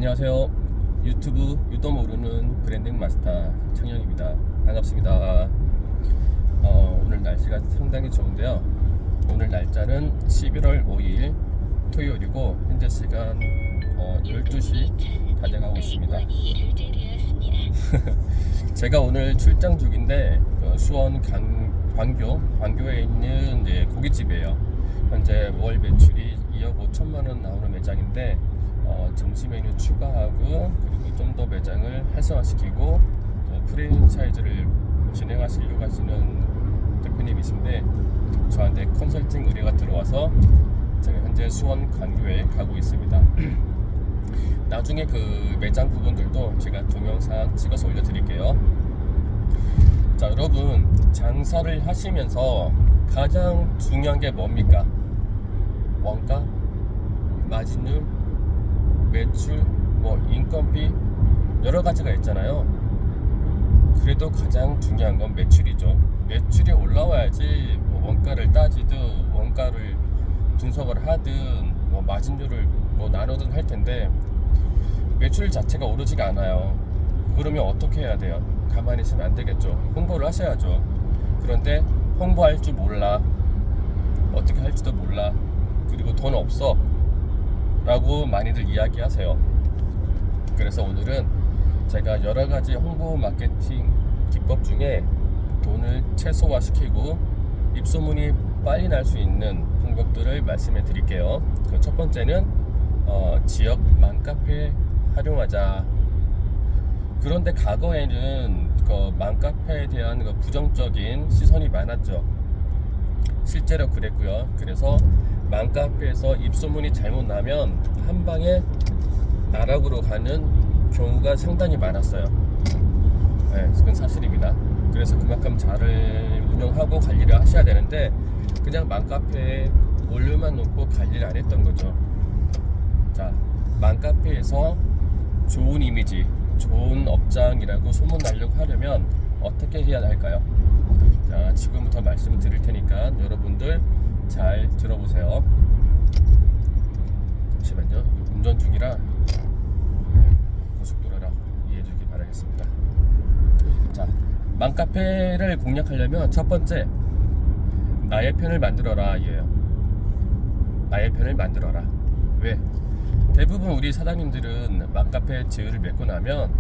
안녕하세요. 유튜브 유도 모르는 브랜딩 마스터 창영입니다. 반갑습니다. 오늘 날씨가 상당히 좋은데요. 오늘 날짜는 11월 5일 토요일이고 현재 시간 12시 다 돼가고 있습니다. 제가 오늘 출장 중인데 수원 광교에 있는 고깃집이에요. 현재 월 매출이 2억 5천만 원 나오는 매장인데 점심 메뉴 추가하고 그리고 좀 더 매장을 활성화시키고 프랜차이즈를 진행하시려고 하시는 대표님이신데 저한테 컨설팅 의뢰가 들어와서 제가 현재 수원 광교에 가고 있습니다. 나중에 그 매장 부분들도 제가 동영상 찍어서 올려드릴게요. 자, 여러분 장사를 하시면서 가장 중요한 게 뭡니까? 원가, 마진율, 매출, 인건비 여러 가지가 있잖아요. 그래도 가장 중요한 건 매출이죠. 매출이 올라와야지 원가를 따지든 원가를 분석을 하든 마진율을 나누든 할 텐데 매출 자체가 오르지가 않아요. 그러면 어떻게 해야 돼요? 가만히 있으면 안 되겠죠. 홍보를 하셔야죠. 그런데 홍보할 줄 몰라, 어떻게 할지도 몰라, 그리고 돈 없어 라고 많이들 이야기하세요. 그래서 오늘은 제가 여러가지 홍보 마케팅 기법 중에 돈을 최소화시키고 입소문이 빨리 날 수 있는 방법들을 말씀해 드릴게요. 첫 번째는 지역 맘카페 활용하자. 그런데 과거에는 맘카페에 대한 부정적인 시선이 많았죠. 실제로 그랬고요. 그래서 맘카페에서 입소문이 잘못 나면 한 방에 나락으로 가는 경우가 상당히 많았어요. 네, 그건 사실입니다. 그래서 그만큼 잘 운영하고 관리를 하셔야 되는데 그냥 맘카페에 올려만 놓고 관리를 안 했던 거죠. 자, 맘카페에서 좋은 이미지, 좋은 업장이라고 소문나려고 하려면 어떻게 해야 할까요? 자, 지금부터 말씀을 드릴 테니까 여러분들 잘 들어보세요. 잠시만요. 운전 중이라 고속도로라 이해해 주길 바라겠습니다. 자, 맘카페를 공략하려면 첫 번째, 나의 편을 만들어라 이에요. 나의 편을 만들어라. 왜? 대부분 우리 사장님들은 맘카페 제휴를 맺고 나면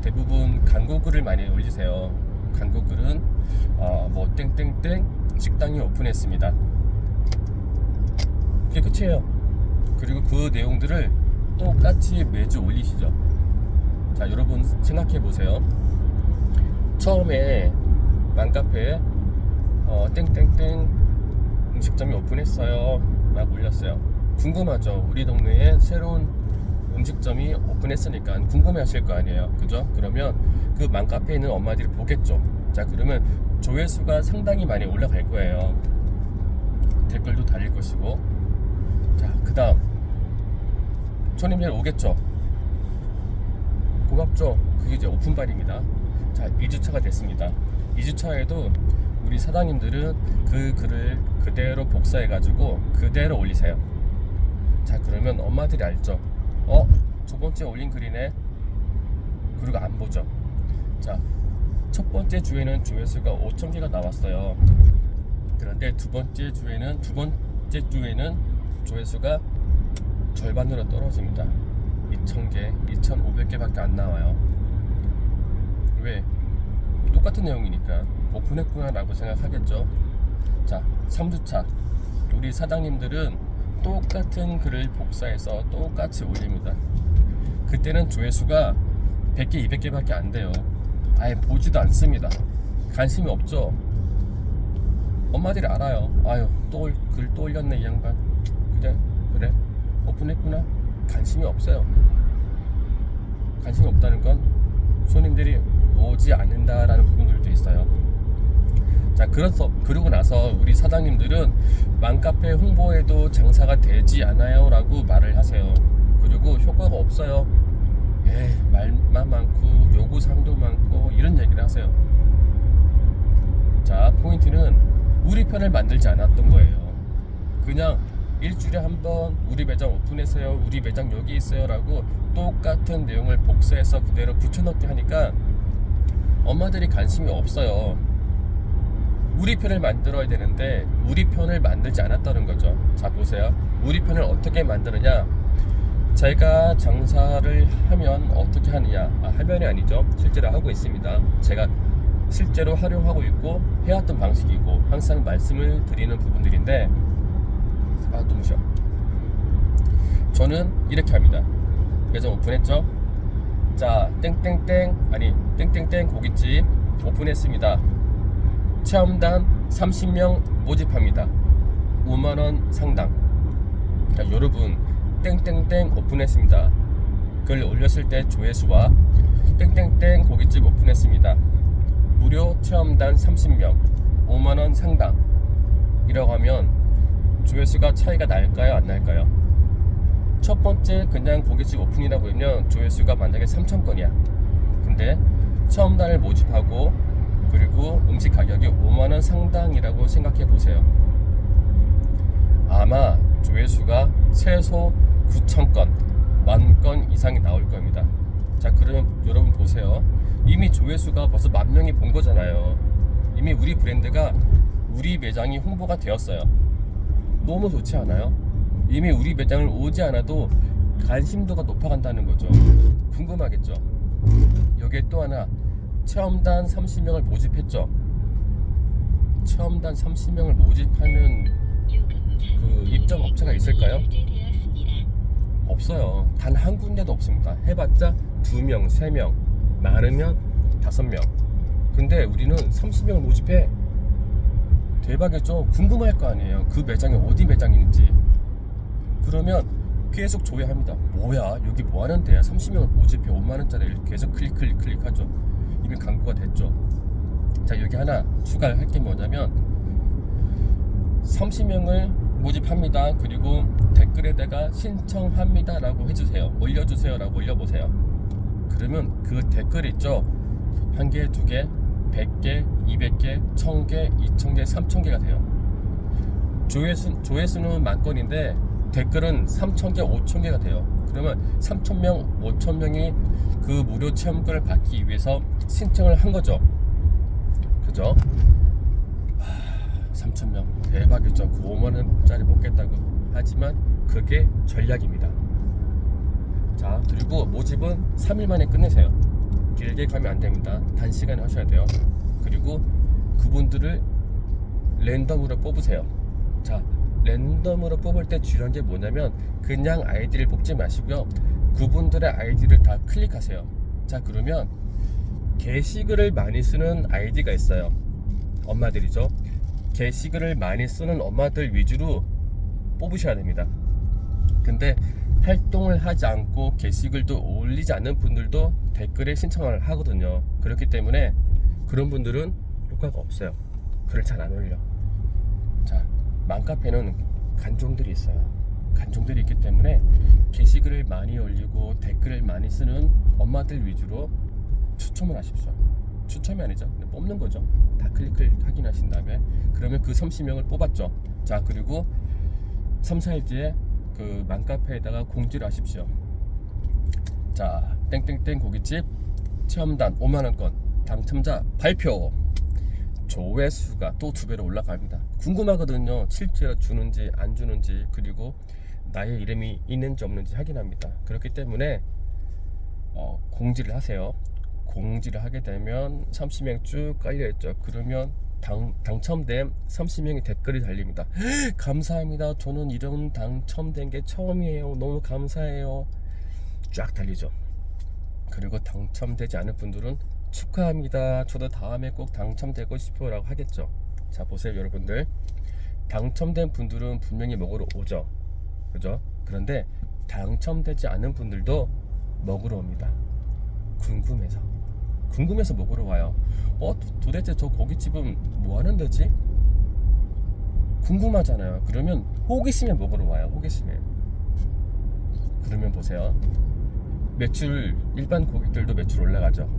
대부분 광고글을 많이 올리세요. 광고글은 땡땡땡 식당이 오픈했습니다. 그게 끝이에요. 그리고 그 내용들을 똑같이 매주 올리시죠. 자, 여러분 생각해 보세요. 처음에 맘카페에 땡땡땡 음식점이 오픈했어요 라고 올렸어요. 궁금하죠. 우리 동네에 새로운 음식점이 오픈했으니까 궁금해 하실 거 아니에요. 그죠? 그러면 그 맘카페에 있는 엄마들이 보겠죠. 자, 그러면 조회수가 상당히 많이 올라갈 거예요. 댓글도 달릴 것이고. 자, 그 다음 손님들 오겠죠. 고맙죠. 그게 이제 오픈발입니다. 자, 2주차가 됐습니다. 2주차에도 우리 사장님들은 그 글을 그대로 복사해 가지고 그대로 올리세요. 자, 그러면 엄마들이 알죠. 저번주에 올린 글이네. 그리고 안 보죠. 자, 첫 번째 주에는 조회수가 5,000개가 나왔어요. 그런데 두 번째 주에는 조회수가 절반으로 떨어집니다. 2,000개, 2,500개밖에 안 나와요. 왜? 똑같은 내용이니까 오픈했구나 라고 생각하겠죠. 자, 3주차 우리 사장님들은 똑같은 글을 복사해서 똑같이 올립니다. 그때는 조회수가 100개, 200개밖에 안 돼요. 아예 보지도 않습니다. 관심이 없죠. 엄마들이 알아요. 아유, 글 또 올렸네 이 양반. 그래 오픈했구나. 관심이 없어요. 관심이 없다는 건 손님들이 오지 않는다라는 부분들도 있어요. 자, 그러고 나서 우리 사장님들은 맘카페 홍보에도 장사가 되지 않아요 라고 말을 하세요. 그리고 효과가 없어요. 말만 많고 요구사항도 많고 이런 얘기를 하세요. 자, 포인트는 우리 편을 만들지 않았던 거예요. 그냥 일주일에 한 번 우리 매장 오픈했어요, 우리 매장 여기 있어요 라고 똑같은 내용을 복사해서 그대로 붙여넣기 하니까 엄마들이 관심이 없어요. 우리 편을 만들어야 되는데 우리 편을 만들지 않았다는 거죠. 자 보세요, 우리 편을 어떻게 만드느냐. 제가 장사를 하면 어떻게 하느냐, 하면이 아니죠, 실제로 하고 있습니다. 제가 실제로 활용하고 있고 해왔던 방식이고 항상 말씀을 드리는 부분들인데, 너무 싫어. 저는 이렇게 합니다. 매장 오픈했죠. 자 땡땡땡 고깃집 오픈했습니다. 체험단 30명 모집합니다. 5만원 상당. 자, 여러분 땡땡땡 오픈했습니다. 글 올렸을 때 조회수와 땡땡땡 고깃집 오픈했습니다. 무료 체험단 30명 5만원 상당 이라고 하면 조회수가 차이가 날까요 안 날까요? 첫 번째 그냥 고깃집 오픈이라고 하면 조회수가 만약에 3,000건이야. 근데 체험단을 모집하고 그리고 음식 가격이 5만원 상당이라고 생각해 보세요. 아마 조회수가 최소 9,000건, 10,000건 이상이 나올 겁니다. 자 그러면 여러분 보세요. 이미 조회수가 벌써 10,000명이 본 거잖아요. 이미 우리 브랜드가 우리 매장이 홍보가 되었어요. 너무 좋지 않아요? 이미 우리 매장을 오지 않아도 관심도가 높아간다는 거죠. 궁금하겠죠? 여기에 또 하나, 체험단 30명을 모집했죠. 체험단 30명을 모집하는 그 입점 업체가 있을까요? 없어요. 단 한 군데도 없습니다. 해봤자 2명, 3명, 많으면 5명. 근데 우리는 30명을 모집해. 대박이죠? 궁금할 거 아니에요. 그 매장이 어디 매장인지. 그러면 계속 조회합니다. 뭐야 여기 뭐하는 데야, 30명을 모집해 5만원짜리. 계속 클릭하죠. 이미 광고가 됐죠. 자 여기 하나 추가할 게 뭐냐면 30명을 모집합니다. 그리고 댓글에다가 신청합니다 라고 해주세요. 올려주세요 라고 올려보세요. 그러면 그 댓글 있죠, 1개, 2개, 100개, 200개, 1000개, 2000개, 3000개가 돼요. 조회수는 10,000건인데 댓글은 3000개, 5000개가 돼요. 그러면 3000명, 5000명이 그 무료 체험권을 받기 위해서 신청을 한 거죠. 그죠? 3000명 대박이죠. 그 5만원짜리 먹겠다고. 하지만 그게 전략입니다. 자 그리고 모집은 3일 만에 끝내세요. 길게 가면 안 됩니다. 단시간에 하셔야 돼요. 그리고 그분들을 랜덤으로 뽑으세요. 자 랜덤으로 뽑을 때 중요한 게 뭐냐면 그냥 아이디를 뽑지 마시고요, 그분들의 아이디를 다 클릭하세요. 자 그러면 게시글을 많이 쓰는 아이디가 있어요. 엄마들이죠. 게시글을 많이 쓰는 엄마들 위주로 뽑으셔야 됩니다. 근데 활동을 하지 않고 게시글도 올리지 않는 분들도 댓글에 신청을 하거든요. 그렇기 때문에 그런 분들은 효과가 없어요. 글을 잘 안 올려. 자 맘카페는 간종들이 있어요. 간종들이 있기 때문에 게시글을 많이 올리고 댓글을 많이 쓰는 엄마들 위주로 추첨을 하십시오. 추첨이 아니죠, 뽑는 거죠. 다 클릭을 확인하신 다음에 그러면 그 30명을 뽑았죠. 자 그리고 3, 4일 뒤에 그 맘카페에다가 공지를 하십시오. 자 땡땡땡 고깃집 체험단 5만원권 당첨자 발표. 조회수가 또 2배로 올라갑니다. 궁금하거든요. 실제로 주는지 안 주는지, 그리고 나의 이름이 있는지 없는지 확인합니다. 그렇기 때문에 공지를 하세요. 공지를 하게 되면 30명 쭉 깔려있죠. 그러면 당첨된 30명의 댓글이 달립니다. 감사합니다. 저는 이런 당첨된 게 처음이에요. 너무 감사해요. 쫙 달리죠. 그리고 당첨되지 않은 분들은 축하합니다. 저도 다음에 꼭 당첨되고 싶어요 라고 하겠죠. 자 보세요 여러분들, 당첨된 분들은 분명히 먹으러 오죠. 그죠? 그런데 당첨되지 않은 분들도 먹으러 옵니다. 궁금해서 먹으러 와요. 도대체 저 고깃집은 뭐 하는 데지? 궁금하잖아요. 그러면 호기심에 먹으러 와요. 호기심에. 그러면 보세요, 매출, 일반 고객들도 매출 올라가죠.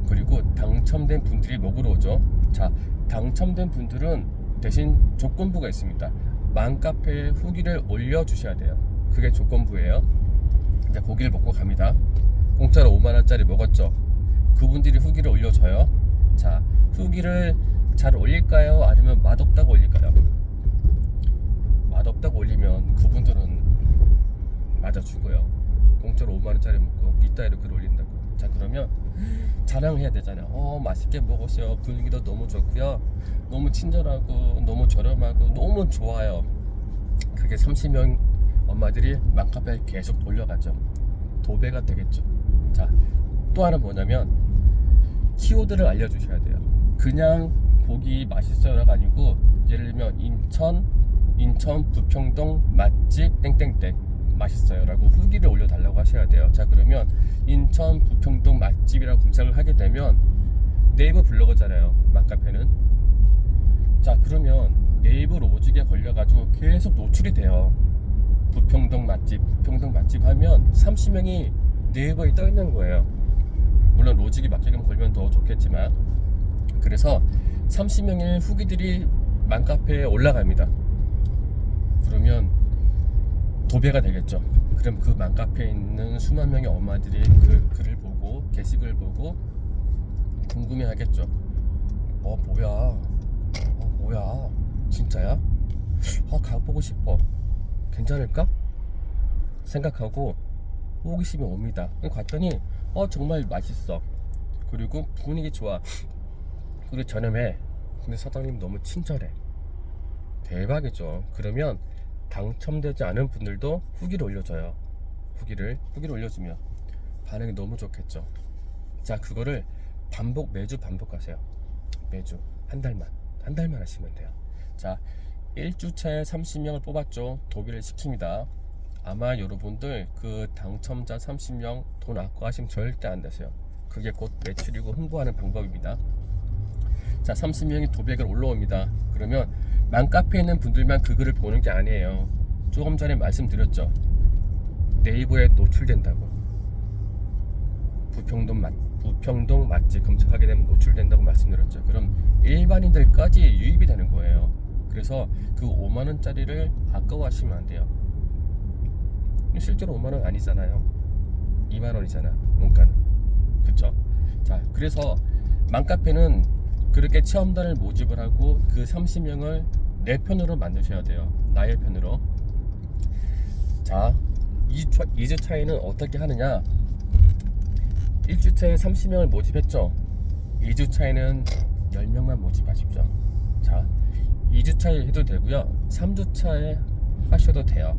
그리고 당첨된 분들이 먹으러 오죠. 자 당첨된 분들은 대신 조건부가 있습니다. 맘카페에 후기를 올려주셔야 돼요. 그게 조건부예요. 이제 고기를 먹고 갑니다. 공짜로 5만원짜리 먹었죠. 그분들이 후기를 올려줘요. 자, 후기를 잘 올릴까요? 아니면 맛없다고 올릴까요? 맛없다고 올리면 그분들은 맞아주고요. 공짜로 5만원짜리 먹고 이따위로 글 올린다고. 자, 그러면 자랑해야 되잖아요. 맛있게 먹었어요. 분위기도 너무 좋고요. 너무 친절하고 너무 저렴하고 너무 좋아요. 그게 30명 엄마들이 맘카페에 계속 돌려가죠. 도배가 되겠죠. 자, 또 하나 뭐냐면 키워드를 알려주셔야 돼요. 그냥 고기 맛있어요가 아니고, 예를 들면 인천 부평동 맛집 땡땡땡 맛있어요 라고 후기를 올려달라고 하셔야 돼요. 자, 그러면 인천 부평동 맛집이라고 검색을 하게 되면 네이버 블로거잖아요, 맘카페는. 자, 그러면 네이버 로직에 걸려가지고 계속 노출이 돼요. 부평동 맛집 하면 30명이 네이버에 떠 있는 거예요. 물론 로직이 맞게끔 걸면 더 좋겠지만, 그래서 30명의 후기들이 맘카페에 올라갑니다. 그러면 도배가 되겠죠. 그럼 그 맘카페에 있는 수만 명의 엄마들이 그 글을 보고, 게시글을 보고 궁금해 하겠죠. 뭐야 진짜야? 가보고 싶어. 괜찮을까? 생각하고 호기심이 옵니다. 갔더니 정말 맛있어. 그리고 분위기 좋아. 그리고 저렴해. 근데 사장님 너무 친절해. 대박이죠. 그러면 당첨되지 않은 분들도 후기를 올려줘요. 후기를 올려주면 반응이 너무 좋겠죠. 자, 그거를 매주 반복하세요. 매주 한 달만 하시면 돼요. 자, 1주차에 30명을 뽑았죠. 도배를 시킵니다. 아마 여러분들 그 당첨자 30명 돈 아까워하시면 절대 안 되세요. 그게 곧 매출이고 홍보하는 방법입니다. 자, 30명이 도배를 올라옵니다. 그러면 맘카페에 있는 분들만 그 글을 보는 게 아니에요. 조금 전에 말씀드렸죠. 네이버에 노출된다고. 부평동 맛집 검색하게 되면 노출된다고 말씀드렸죠. 그럼 일반인들까지 유입이 되는 거예요. 그래서 그 5만원짜리를 아까워하시면 안 돼요. 실제로 5만원 아니잖아요. 2만원이잖아, 원가는. 그쵸? 자, 그래서 맘카페는 그렇게 체험단을 모집을 하고 그 30명을 내 편으로 만드셔야 돼요. 나의 편으로. 자, 2주 차에는 어떻게 하느냐. 1주 차에 30명을 모집했죠. 2주 차에는 10명만 모집하십시오. 자, 2주 차에 해도 되고요. 3주 차에 하셔도 돼요.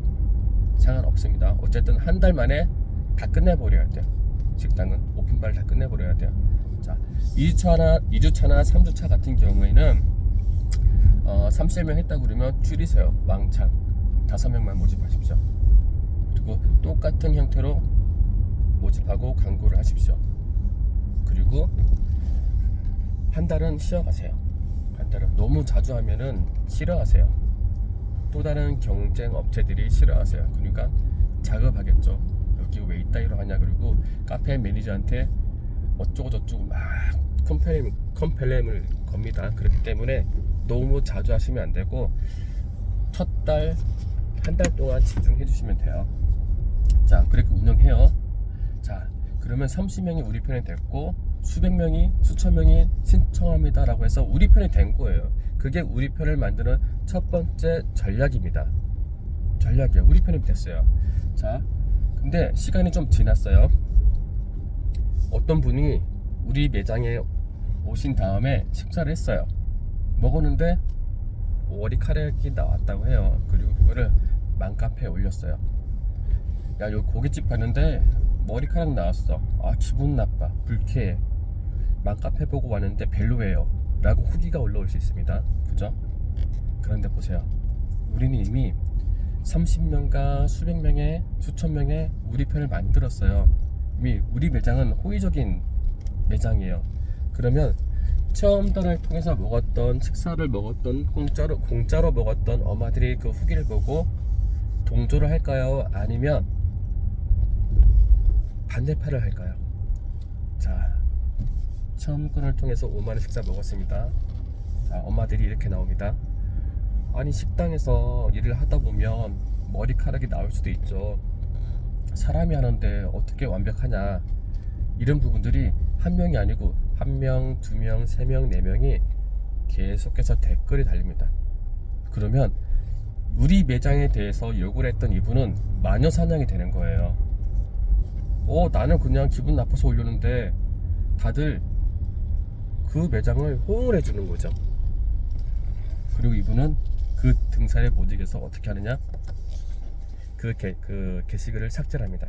상관없습니다. 어쨌든 한 달 만에 다 끝내버려야 돼요. 식당은 오픈바를 다 끝내버려야 돼요. 자, 2주차나 3주차 같은 경우에는 30명 했다 그러면 줄이세요. 왕창 5명만 모집하십시오. 그리고 똑같은 형태로 모집하고 광고를 하십시오. 그리고 한 달은 쉬어가세요. 한 달은 너무 자주 하면은 싫어하세요. 또 다른 경쟁 업체들이 싫어하세요. 그러니까 작업하겠죠. 여기 왜 이따위로 하냐. 그리고 카페 매니저한테 어쩌고 저쩌고 막 컴플레인을 겁니다. 그렇기 때문에 너무 자주 하시면 안 되고 첫 달, 한 달 동안 집중해 주시면 돼요. 자, 그렇게 운영해요. 자, 그러면 30명이 우리 편이 됐고 수백 명이, 수천 명이 신청합니다 라고 해서 우리 편이 된 거예요. 그게 우리 편을 만드는 첫 번째 전략입니다. 전략이에요. 우리 편이 됐어요. 자, 근데 시간이 좀 지났어요. 어떤 분이 우리 매장에 오신 다음에 식사를 했어요. 먹었는데 머리카락이 나왔다고 해요. 그리고 그거를 맘카페에 올렸어요. 야, 여기 고깃집 갔는데 머리카락 나왔어. 기분 나빠, 불쾌해, 맘카페 보고 왔는데 별로예요 라고 후기가 올라올 수 있습니다. 그죠? 그런데 보세요. 우리는 이미 30명과 수백 명의, 수천 명의 우리 편을 만들었어요. 이미 우리 매장은 호의적인 매장이에요. 그러면 체험단을 통해서 먹었던, 식사를 먹었던, 공짜로 먹었던 엄마들이 그 후기를 보고 동조를 할까요? 아니면 반대파를 할까요? 자, 체험권을 통해서 5만원 식사 먹었습니다. 자, 엄마들이 이렇게 나옵니다. 아니 식당에서 일을 하다 보면 머리카락이 나올 수도 있죠. 사람이 하는데 어떻게 완벽하냐, 이런 부분들이 한 명이 아니고 한 명, 두 명, 세 명, 네 명이 계속해서 댓글이 달립니다. 그러면 우리 매장에 대해서 욕을 했던 이분은 마녀 사냥이 되는 거예요. 나는 그냥 기분 나빠서 올렸는데 다들 그 매장을 호응을 해주는 거죠. 그리고 이분은 그 등산에 못 이겨서 어떻게 하느냐, 그 게시글을 삭제를 합니다.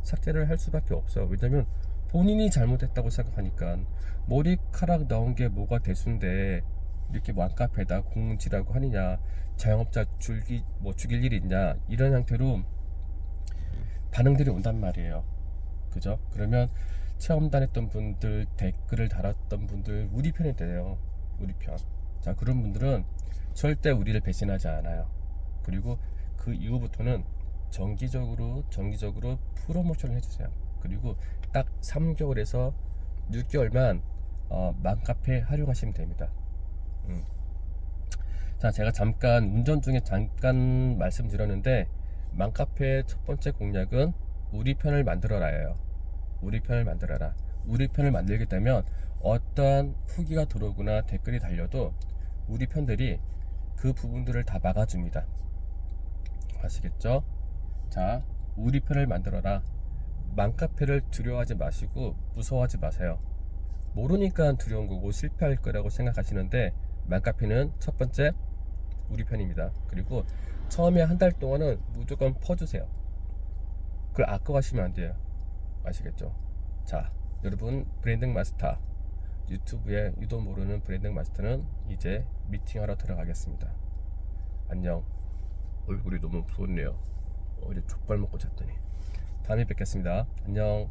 삭제를 할 수밖에 없어요. 왜냐면 본인이 잘못했다고 생각하니까. 머리카락 나온 게 뭐가 대수인데 이렇게 맘카페에다 공지라고 하느냐, 자영업자 죽일 일이 있냐, 이런 형태로 반응들이 온단 말이에요. 그죠? 그러면 체험단했던 분들, 댓글을 달았던 분들 우리 편이 돼요. 우리 편. 자, 그런 분들은 절대 우리를 배신하지 않아요. 그리고 그 이후부터는 정기적으로 프로모션을 해주세요. 그리고 딱 3개월에서 6개월만 맘카페 활용하시면 됩니다. 자, 제가 잠깐 운전 중에 잠깐 말씀드렸는데, 맘카페의 첫 번째 공략은 우리 편을 만들어라예요. 우리 편을 만들어라. 우리 편을 만들게 되면 어떠한 후기가 들어오거나 댓글이 달려도 우리 편들이 그 부분들을 다 막아줍니다. 아시겠죠? 자, 우리 편을 만들어라. 맘카페를 두려워하지 마시고 무서워하지 마세요. 모르니까 두려운 거고 실패할 거라고 생각하시는데, 맘카페는 첫 번째 우리 편입니다. 그리고 처음에 한 달 동안은 무조건 퍼주세요. 그걸 아까워하시면 안 돼요. 아시겠죠? 자, 여러분, 브랜딩 마스터 유튜브에 유도 모르는 브랜딩 마스터는 이제 미팅하러 들어가겠습니다. 안녕. 얼굴이 너무 부었네요. 어제 족발 먹고 잤더니. 다음에 뵙겠습니다. 안녕.